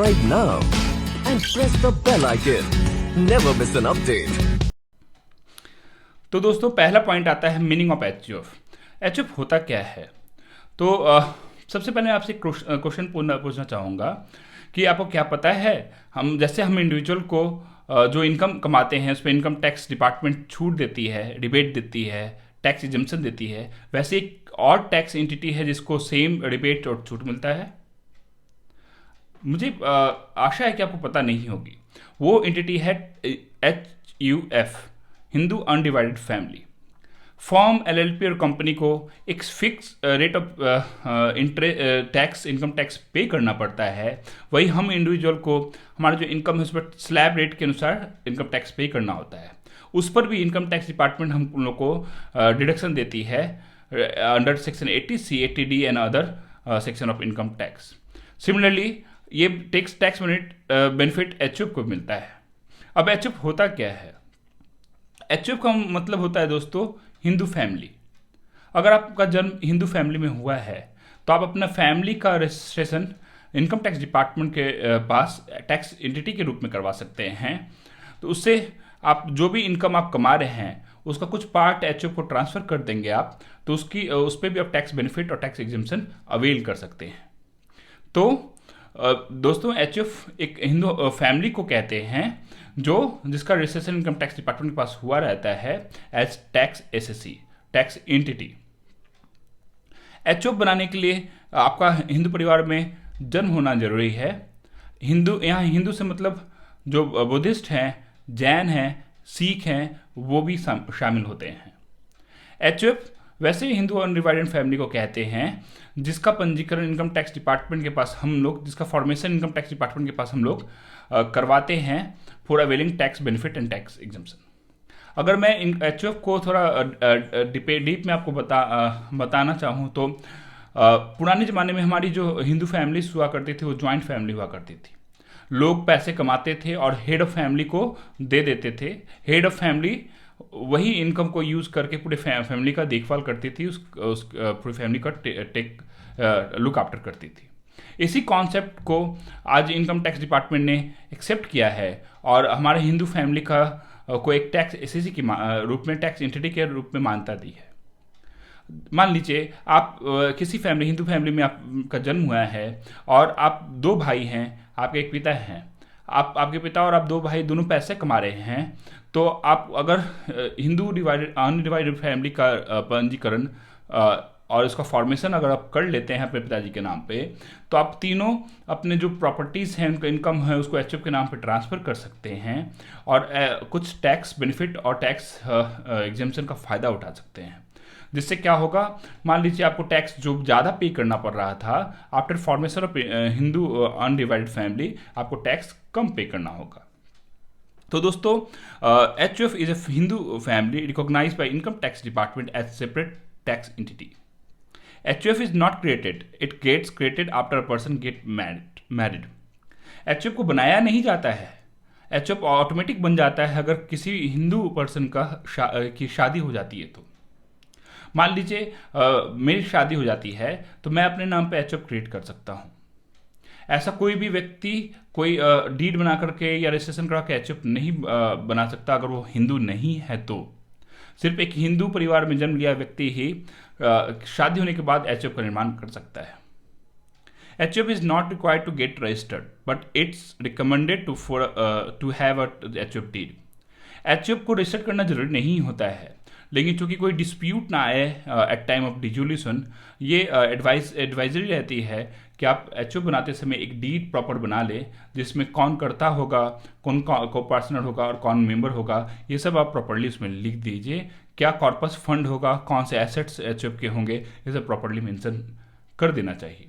Subscribe now and press the bell icon. Never miss an update. तो दोस्तों पहला point आता है मीनिंग ऑफ एचयूएफ। एचयूएफ होता क्या है? तो सबसे पहले आपसे क्वेश्चन पूछना चाहूँगा कि आपको क्या पता है, हम इंडिविजुअल को जो इनकम कमाते हैं उस पर इनकम टैक्स डिपार्टमेंट छूट देती है, रिबेट देती है, टैक्स एग्जम्पशन देती है। वैसे एक और टैक्स एंटिटी है जिसको सेम रिबेट और छूट मिलता है। मुझे आशा है कि आपको पता नहीं होगी। वो एंटिटी है HUF, Hindu undivided family. Form LLP और कंपनी को एक fix rate of tax, income tax पे करना पड़ता है। वही हम इंडिविजुअल को हमारा जो इनकम है उस पर स्लैब रेट के अनुसार इनकम टैक्स पे करना होता है। उस पर भी इनकम टैक्स डिपार्टमेंट हम लोग को डिडक्शन देती है under section 80C, 80D and other section of income tax. Similarly ये टैक्स बेनिफिट एचयूएफ को मिलता है। अब एचयूएफ होता क्या है? एचयूएफ का मतलब होता है दोस्तों हिंदू फैमिली। अगर आपका जन्म हिंदू फैमिली में हुआ है तो आप अपना फैमिली का रजिस्ट्रेशन इनकम टैक्स डिपार्टमेंट के पास टैक्स एंटिटी के रूप में करवा सकते हैं। तो उससे आप जो भी इनकम आप कमा रहे हैं उसका कुछ पार्ट एचयूएफ को ट्रांसफ़र कर देंगे आप, तो उस पर भी आप टैक्स बेनिफिट और टैक्स एग्जम्पशन अवेल कर सकते हैं। तो दोस्तों एचयूएफ एक हिंदू फैमिली को कहते हैं जिसका रजिस्ट्रेशन इनकम टैक्स डिपार्टमेंट के पास हुआ रहता है as tax SSC, tax entity. HUF बनाने के लिए आपका हिंदू परिवार में जन्म होना जरूरी है। यहाँ हिंदू से मतलब जो बुद्धिस्ट हैं, जैन हैं, सिख हैं, वो भी शामिल होते हैं। एचयूएफ वैसे हिंदू अनडिवाइडेड फैमिली को कहते हैं जिसका पंजीकरण इनकम टैक्स डिपार्टमेंट के पास जिसका फॉर्मेशन इनकम टैक्स डिपार्टमेंट के पास हम लोग करवाते हैं for availing tax benefit and tax exemption. अगर मैं एचयूएफ को थोड़ा डीप में आपको बताना चाहूँ तो पुराने ज़माने में हमारी जो हिंदू फैमिलीज हुआ करती थी वो जॉइंट फैमिली हुआ करती थी। लोग पैसे कमाते थे और हेड ऑफ फैमिली को दे देते थे। हेड ऑफ फैमिली वही इनकम को यूज़ करके पूरे फैमिली का देखभाल करती थी, उस पूरी फैमिली का लुक आफ्टर करती थी। इसी कॉन्सेप्ट को आज इनकम टैक्स डिपार्टमेंट ने एक्सेप्ट किया है और हमारे हिंदू फैमिली को एक टैक्स एसएससी के रूप में, टैक्स एंटिटी के रूप में मान्यता दी है। मान लीजिए आप किसी हिंदू फैमिली में आपका जन्म हुआ है और आप दो भाई हैं, आपके एक पिता हैं, आपके पिता और आप दो भाई दोनों पैसे कमा रहे हैं। तो आप अगर हिंदू अनडिवाइडेड फैमिली का पंजीकरण और इसका फॉर्मेशन अगर आप कर लेते हैं अपने पिताजी के नाम पे, तो आप तीनों अपने जो प्रॉपर्टीज़ हैं, उनका इनकम है, उसको एचयूएफ के नाम पे ट्रांसफ़र कर सकते हैं और कुछ टैक्स बेनिफिट और टैक्स एग्जम्पशन का फ़ायदा उठा सकते हैं। जिससे क्या होगा, मान लीजिए आपको टैक्स जो ज़्यादा पे करना पड़ रहा था, after formation of Hindu undivided family आपको टैक्स कम पे करना होगा। तो दोस्तों HUF is a Hindu family recognised by income tax department as separate tax entity. HUF is not created, it gets created after a person get married. HUF को बनाया नहीं जाता है, HUF ऑटोमेटिक बन जाता है अगर किसी हिंदू पर्सन की शादी हो जाती है। तो मान लीजिए मेरी शादी हो जाती है तो मैं अपने नाम पे HUF क्रिएट कर सकता हूँ। ऐसा कोई भी व्यक्ति कोई डीड बना करके या रजिस्ट्रेशन करा के HUF नहीं बना सकता अगर वो हिंदू नहीं है। तो सिर्फ एक हिंदू परिवार में जन्म लिया व्यक्ति ही शादी होने के बाद HUF का निर्माण कर सकता है। HUF is not required to get registered, but it's recommended to have a HUF deed. HUF को रजिस्टर करना जरूरी नहीं होता है, लेकिन चूंकि कोई डिस्प्यूट ना आए एट टाइम ऑफ डिजोल्यूशन, ये एडवाइजरी रहती है कि आप HUF बनाते समय एक डीड प्रॉपर बना ले जिसमें कौन करता होगा, कौन को पार्टनर होगा और कौन मेंबर होगा, ये सब आप प्रॉपरली उसमें लिख दीजिए। क्या कॉर्पस फंड होगा, कौन से एसेट्स HUF के होंगे, ये सब प्रॉपरली मेंशन कर देना चाहिए।